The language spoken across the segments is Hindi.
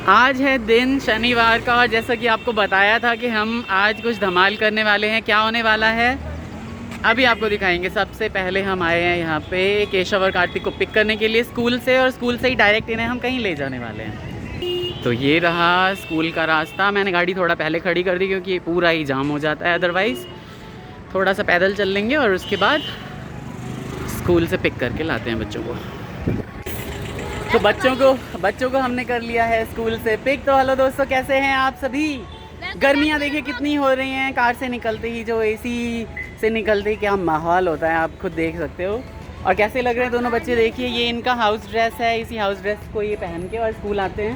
आज है दिन शनिवार का और जैसा कि आपको बताया था कि हम आज कुछ धमाल करने वाले हैं। क्या होने वाला है अभी आपको दिखाएंगे। सबसे पहले हम आए हैं यहाँ पे केशव और कार्तिक को पिक करने के लिए स्कूल से, और स्कूल से ही डायरेक्ट इन्हें हम कहीं ले जाने वाले हैं। तो ये रहा स्कूल का रास्ता। मैंने गाड़ी थोड़ा पहले खड़ी कर दी क्योंकि पूरा ही जाम हो जाता है, अदरवाइज़ थोड़ा सा पैदल चल लेंगे और उसके बाद स्कूल से पिक करके लाते हैं बच्चों को। तो बच्चों को हमने कर लिया है स्कूल से पिक। तो हेलो दोस्तों, कैसे हैं आप सभी? गर्मियाँ देखिए कितनी हो रही हैं। कार से निकलते ही जो एसी से निकलते ही क्या माहौल होता है आप खुद देख सकते हो। और कैसे लग रहे हैं दोनों बच्चे, देखिए ये इनका हाउस ड्रेस है। इसी हाउस ड्रेस को ये पहन के और स्कूल आते हैं।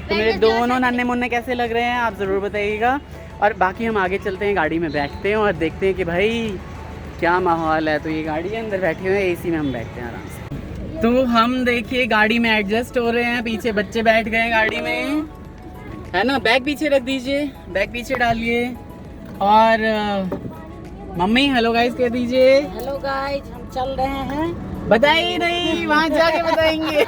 तो मेरे दोनों नन्हे मुन्ने कैसे लग रहे हैं आप ज़रूर बताइएगा। और बाकी हम आगे चलते हैं, गाड़ी में बैठते हैं और देखते हैं कि भाई क्या माहौल है। तो ये गाड़ी के अंदर बैठे हुए हैं, एसी में हम बैठते हैं आराम से। तो हम देखिए गाड़ी में एडजस्ट हो रहे हैं, पीछे बच्चे बैठ गए हैं गाड़ी में, है ना। बैग पीछे रख दीजिए, बैग पीछे डालिए। और मम्मी हेलो गाइस कह दीजिए। हेलो गाइस, हम चल रहे हैं। बताइए नहीं, वहाँ जाके बताएंगे।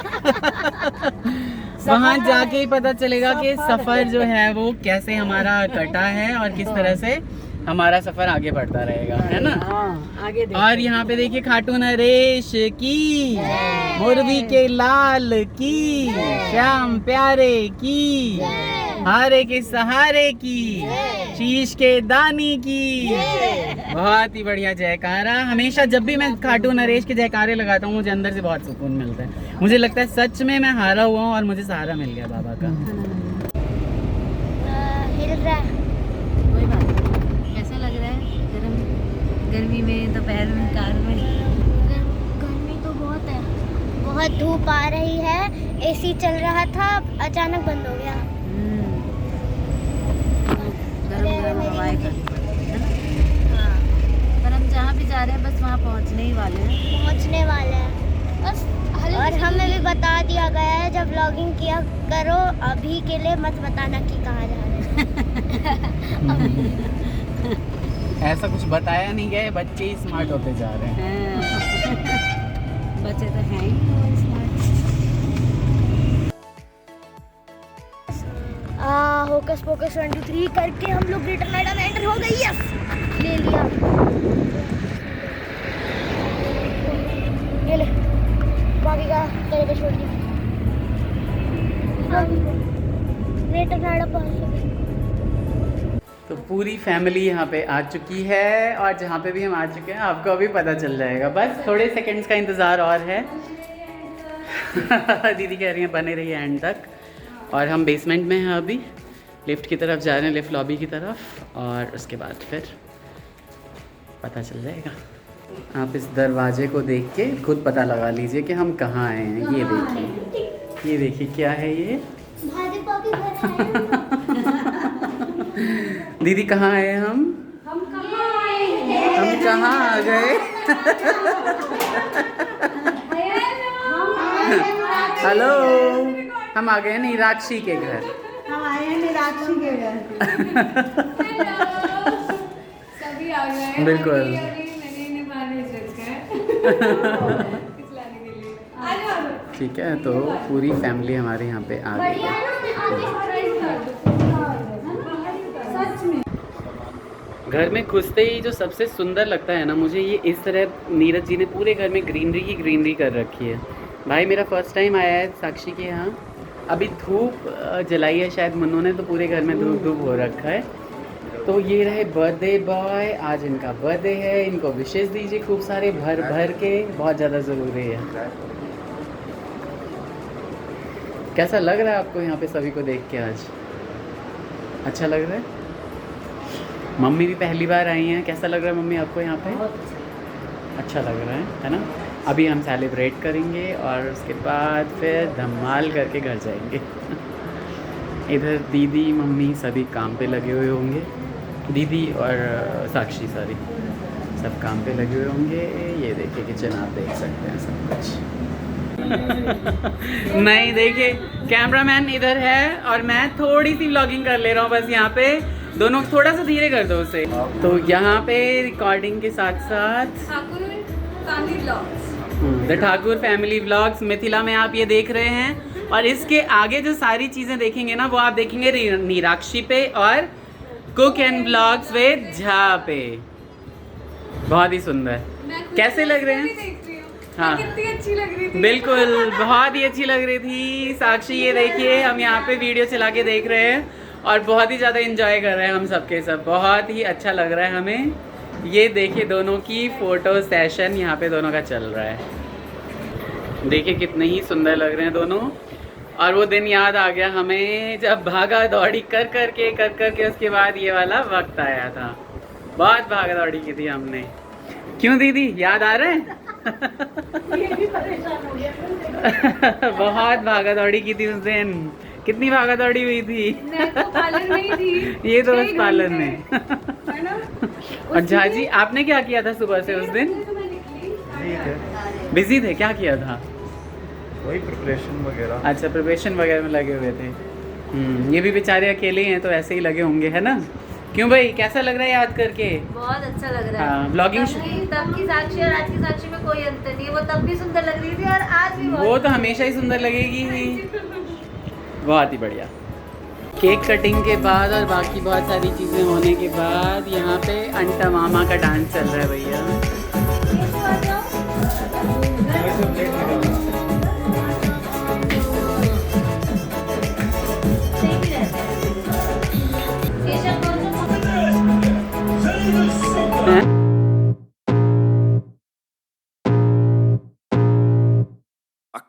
वहाँ जाके ही पता चलेगा कि सफ़र जो है वो कैसे हमारा कटा है और किस तरह से हमारा सफ़र आगे बढ़ता रहेगा, है ना। हाँ, आगे और यहाँ पे देखिए खाटू नरेश की, मुरवी के लाल की, श्याम प्यारे की, हारे के सहारे की, शीश के दानी की। बहुत ही बढ़िया जयकारा। हमेशा जब भी मैं खाटू नरेश के जयकारे लगाता हूँ मुझे अंदर से बहुत सुकून मिलता है। मुझे लगता है सच में मैं हारा हुआ हूँ और मुझे सहारा मिल गया बाबा का। कोई बात नहीं। कैसा लग रहा है गर्मी में, दोपहर में कार में? गर्मी तो बहुत है, बहुत धूप आ रही है। एसी चल रहा था, अचानक बंद हो गया। गरम हवाएं का। हाँ, पर हम जहाँ भी जा रहे हैं बस वहाँ पहुँचने ही वाले हैं बस। और हमें भी बता दिया गया है जब व्लॉगिंग किया करो, अभी के लिए मत बताना कि कहाँ जा रहे हैं। ऐसा कुछ बताया नहीं गया, बच्चे ही स्मार्ट होते जा रहे हैं। बच्चे तो हैं ही स्मार्ट। होकस पोकस 23 करके हम लोग ग्रेटर नोएडा में एंटर हो गए। यस, ले लिया। ये ले, बाकी का तरीका छोड़ दिया। ग्रेटर नोएडा पहुंच गए। तो पूरी फैमिली यहाँ पे आ चुकी है और जहाँ पे भी हम आ चुके हैं आपको अभी पता चल जाएगा। बस थोड़े सेकंड्स का इंतज़ार और है। दीदी कह रही हैं बने रहिए एंड तक। और हम बेसमेंट में हैं अभी, लिफ्ट की तरफ जा रहे हैं, लिफ्ट लॉबी की तरफ, और उसके बाद फिर पता चल जाएगा। आप इस दरवाजे को देख के खुद पता लगा लीजिए कि हम कहाँ आए हैं। ये देखिए क्या है ये। दीदी कहाँ आए हम कहाँ आ गए? हेलो, हम आ गए निराक्षी के घर। हम आए हैं निराक्षी के घर। सभी आ गए। बिल्कुल। मैंने इन्हें बाहर रखा है खिलाने के लिए। आ जाओ। ठीक है, तो पूरी फैमिली हमारे यहाँ पे आ गई है। घर में घुसते ही जो सबसे सुंदर लगता है ना मुझे, ये इस तरह नीरज जी ने पूरे घर में ग्रीनरी ही ग्रीनरी कर रखी है। भाई मेरा फर्स्ट टाइम आया है साक्षी के यहाँ। अभी धूप जलाई है शायद मुन्नू ने, तो पूरे घर में धूप हो रखा है। तो ये रहे बर्थडे बॉय, आज इनका बर्थडे है। इनको विशेष दीजिए खूब सारे भर भर के, बहुत ज़्यादा ज़रूरी है। कैसा लग रहा है आपको यहाँ पे सभी को देख के? आज अच्छा लग रहा है? मम्मी भी पहली बार आई हैं। कैसा लग रहा है मम्मी आपको यहाँ पे? अच्छा लग रहा है ना। अभी हम सेलिब्रेट करेंगे और उसके बाद फिर धमाल करके घर जाएंगे। इधर दीदी मम्मी सभी काम पे लगे हुए होंगे। दीदी और साक्षी सॉरी सब काम पे लगे हुए होंगे। ये देखिए किचन आप देख सकते हैं सब कुछ। नहीं देखिए कैमरामैन इधर है और मैं थोड़ी सी व्लॉगिंग कर ले रहा हूँ बस यहाँ पे। दोनों थोड़ा सा धीरे कर दो उसे। तो यहाँ पे रिकॉर्डिंग के साथ साथ the Thakur family vlogs Mithila में आप ये देख रहे हैं। और इसके आगे जो सारी चीज़ें देखेंगे ना वो आप देखेंगे नीराक्षी पे और cook and blogs with Jha पे। बहुत ही सुंदर। कैसे लग रहे हैं? हाँ कितनी अच्छी लग रही थी। बिल्कुल बहुत ही अच्छी लग रही थी साक्षी। ये देखिए हम यहाँ पे वीडियो चला के देख रहे हैं और बहुत ही ज़्यादा एंजॉय कर रहे हैं हम सबके सब। बहुत ही अच्छा लग रहा है हमें। ये देखिए दोनों की फ़ोटो सेशन यहाँ पे दोनों का चल रहा है। देखिए कितने ही सुंदर लग रहे हैं दोनों। और वो दिन याद आ गया हमें जब भागा दौड़ी कर के उसके बाद ये वाला वक्त आया था। बहुत भागा दौड़ी की थी हमने। क्यों दीदी याद आ रहा है? बहुत भागा दौड़ी की थी उस दिन। कितनी भागा दौड़ी हुई थी। मैं तो पार्लर में ही थी। ये तो बस पार्लर में। है ना? और झा जी आपने क्या किया था सुबह से उस दिन? बिजी थे? क्या किया था? वही प्रिपरेशन वगैरह। अच्छा प्रिपरेशन वगैरह में लगे हुए थे। ये भी बेचारे अकेले हैं तो ऐसे ही लगे होंगे, है ना? क्यों भाई कैसा लग रहा है याद करके? बहुत अच्छा लग रहा है। हाँ, ब्लॉगिंग तब की साक्षी और आज की साक्षी में कोई अंतर नहीं है। वो तब भी सुंदर लग रही थी और आज भी वो तो हमेशा ही सुंदर लगेगी ही। बहुत ही बढ़िया। केक कटिंग के बाद और बाकी बहुत सारी चीज़ें होने के बाद यहाँ पे अंटा मामा का डांस चल रहा है भैया।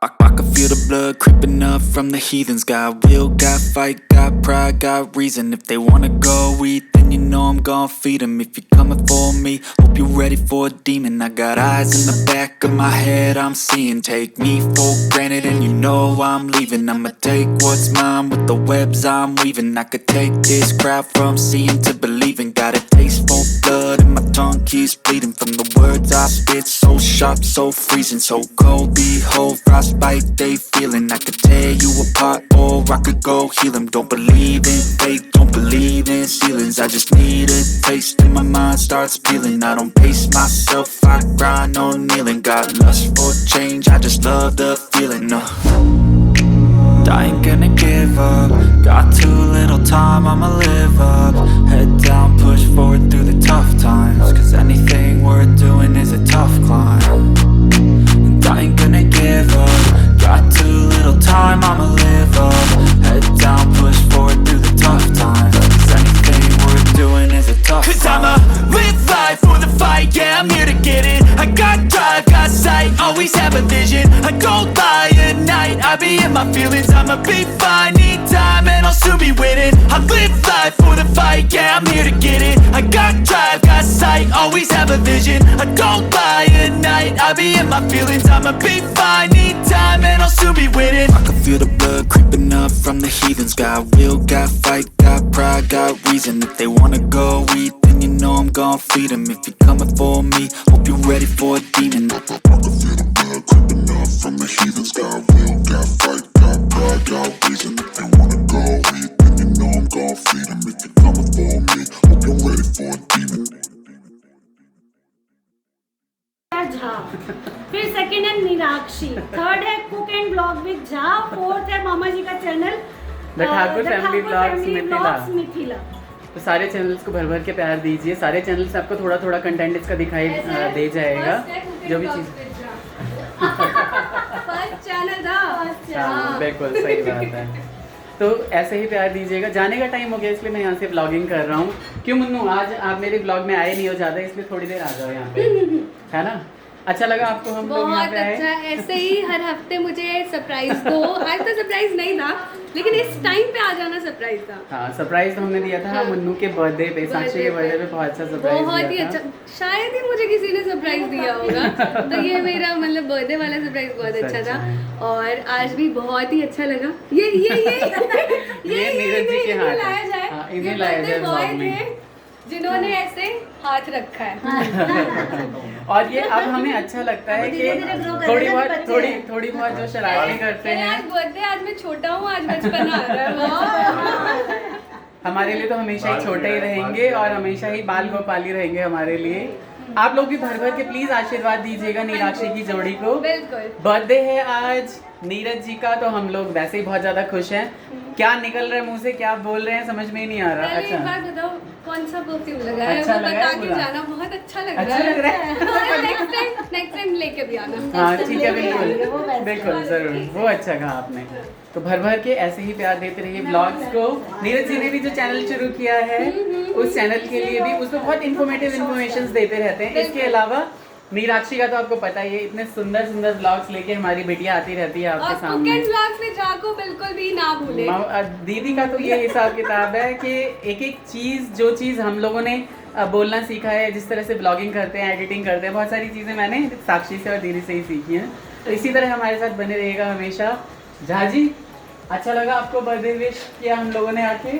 I can feel the blood creeping up from the heathens. Got will, got fight, got pride, got reason. If they wanna go eat, then you know I'm gon' feed them. If you're coming for me, hope you're ready for a demon. I got eyes in the back of my head, I'm seeing. Take me for granted and you know I'm leaving. I'ma take what's mine with the webs I'm weaving. I could take this crowd from seeing to believing. Got a taste for blood and my tongue keeps bleeding. From the words I spit, so sharp, so freezing. So cold, behold, frostbite they feeling. I could tear you apart or I could go heal them. Don't believe in fate, don't believe in ceilings. I just need a taste and my mind starts peeling. I don't pace myself, I grind on kneeling. Got lust for change, I just love the feeling. I ain't gonna give up. Got too little time, I'ma live up. Head down, push forward through the tough times. Cause anything worth doing is a tough climb. And I ain't gonna give up. Got too little time, I'ma live up. Head down, push forward through the tough times. Cause anything worth doing is a tough climb. Cause I'ma live life for the fight, yeah, I'm here to get it. I got drive, got sight, always have a vision. I don't lie at night, I be in my feelings. I'ma be fine, need time and I'll soon be winning. I live life for the fight, yeah, I'm here to get it. I got drive, got sight, always have a vision. I don't lie at night, I be in my feelings. I'ma be fine, need time and I'll soon be winning. I can feel the blood creeping up from the heathens. Got will, got fight, got pride, got reason. If they wanna go eat, then you know I'm gon' feed them. If you're coming for me, hope you're ready for a demon. I can feel the blood creeping up from the heathens. Got will, got fight, got pride, got reason. If they wanna go eat, then you know I'm gon' feed them. If you're coming for me, hope you're ready for a demon. Jha, फिर सेकंड है मीनाक्षी, थर्ड है cook and blog with Jha, fourth है मामा जी का channel the Thakur family blogs Mithila. तो सारे चैनल्स को भर भर के प्यार दीजिए। सारे चैनल से आपको थोड़ा थोड़ा कंटेंट इसका दिखाई दे जाएगा। जो भी चीज़ फर्स्ट चैनल था। बिल्कुल सही बात है। तो ऐसे ही प्यार दीजिएगा। जाने का टाइम हो गया इसलिए मैं यहाँ से व्लॉगिंग कर रहा हूँ। क्यों मुन्नू आज आप मेरे व्लॉग में आए नहीं हो ज़्यादा, इसलिए थोड़ी देर आ जाओ यहाँ पे, है ना? अच्छा लगा आपको हम लोग यहाँ पे आए? बहुत अच्छा। ऐसे ही हर हफ्ते मुझे सरप्राइज दो। आज तो सरप्राइज नहीं था लेकिन इस टाइम पे आ जाना सरप्राइज था। हाँ सरप्राइज तो हमने दिया था हाँ। मुन्नू के बर्थडे पे, साक्षी के बर्थडे पे बहुत अच्छा सरप्राइज बहुत ही दिया अच्छा। था। शायद ही मुझे किसी ने सरप्राइज दिया होगा। तो ये मेरा मतलब बर्थडे वाला सरप्राइज बहुत अच्छा था और आज भी बहुत ही अच्छा लगा। ये नीरज जी के हाथ लाया जाए। हाँ, इन्हें लाया जाए बॉय ब्लॉग में। थे जिन्होंने ऐसे हाथ रखा है। और ये अब हमें अच्छा लगता है कि थोड़ी बहुत जो शरारतें करते हैं। आज बर्थडे, आज मैं छोटा हूँ, आज बचपन आ रहा है। हमारे लिए तो हमेशा ही छोटे ही रहेंगे और हमेशा ही बाल गोपाली रहेंगे हमारे लिए। आप लोग भी भर भर के प्लीज आशीर्वाद दीजिएगा नीलाक्षी की जोड़ी को। बिल्कुल। बर्थडे है आज नीरज जी का, तो हम लोग वैसे ही बहुत ज्यादा खुश हैं। क्या निकल रहा है मुंह से, क्या बोल रहे हैं समझ में ही नहीं आ रहा। पहले एक बार अच्छा बताओ कौन सा परफ्यूम लगा है, अच्छा वो लगा है बता के पूरा? जाना, बहुत अच्छा लग अच्छा रहा है। लग रहा है। नेक्स्ट टाइम लेके भी आना। हाँ ठीक है, वो बिल्कुल best बिल्कुल जरूर, वो अच्छा कहा आपने। तो भर भर के ऐसे ही प्यार देते रहिए ब्लॉग्स को। नीरज जी ने भी जो चैनल शुरू किया है उस चैनल के लिए भी उसमें बहुत इन्फॉर्मेटिव इन्फॉर्मेशन देते रहते हैं। इसके अलावा नीलाक्षी का तो आपको पता ही है, इतने सुंदर सुंदर ब्लॉग्स लेके हमारी बेटियां आती रहती है आपके और सामने। कुकिंग व्लॉग्स में जाको बिल्कुल भी ना भूले। दीदी का तो ये हिसाब किताब है कि एक एक चीज़, जो चीज़ हम लोगों ने बोलना सीखा है, जिस तरह से ब्लॉगिंग करते हैं, एडिटिंग करते हैं, बहुत सारी चीज़ें मैंने साक्षी से और दीदी से ही सीखी हैं। तो इसी तरह हमारे साथ बने रहिएगा हमेशा। झा जी, अच्छा लगा आपको बर्थडे विश किया हम लोगों ने आके?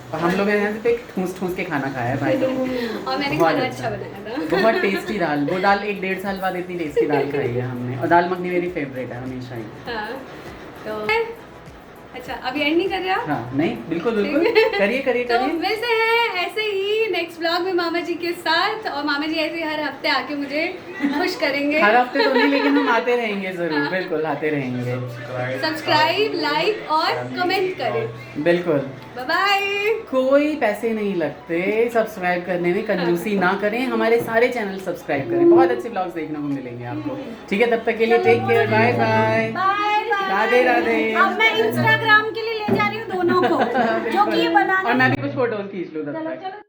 और हम लोगों ने यहाँ पे ठूस ठूस के खाना खाया है भाई लोग। और मैंने बहुत खाना अच्छा। अच्छा बनाया था। बहुत टेस्टी दाल, वो दाल 1-1.5 साल बाद इतनी टेस्टी दाल खाई है हमने। और दाल मखनी मेरी फेवरेट है हमेशा ही। हाँ, तो अच्छा अभी एंड नहीं कर रहे आप? हाँ नहीं, बिल्कुल बिल्कुल, करिए करिए तो करिए। मिलते हैं ऐसे ही नेक्स्ट ब्लॉग में मामा जी के साथ, और मामा जी ऐसे ही हर हफ्ते आके मुझे खुश करेंगे। हर हफ्ते तो नहीं, लेकिन हम आते रहेंगे जरूर, बिल्कुल आते रहेंगे। सब्सक्राइब, लाइक और कमेंट करें। बिल्कुल, बाय बाय। कोई पैसे नहीं लगते सब्सक्राइब करने में, कंजूसी ना करें, हमारे सारे चैनल सब्सक्राइब करें, बहुत अच्छे ब्लॉग्स देखने को मिलेंगे आपको। ठीक है, तब तक के लिए take care, bye bye, Radhe Radhe. अब मैं इंस्टाग्राम के लिए ले जा रही हूँ दोनों को, जो कि ये बनाने और मैं भी कुछ फोटोज खींच लूँ तब चलो तक। चलो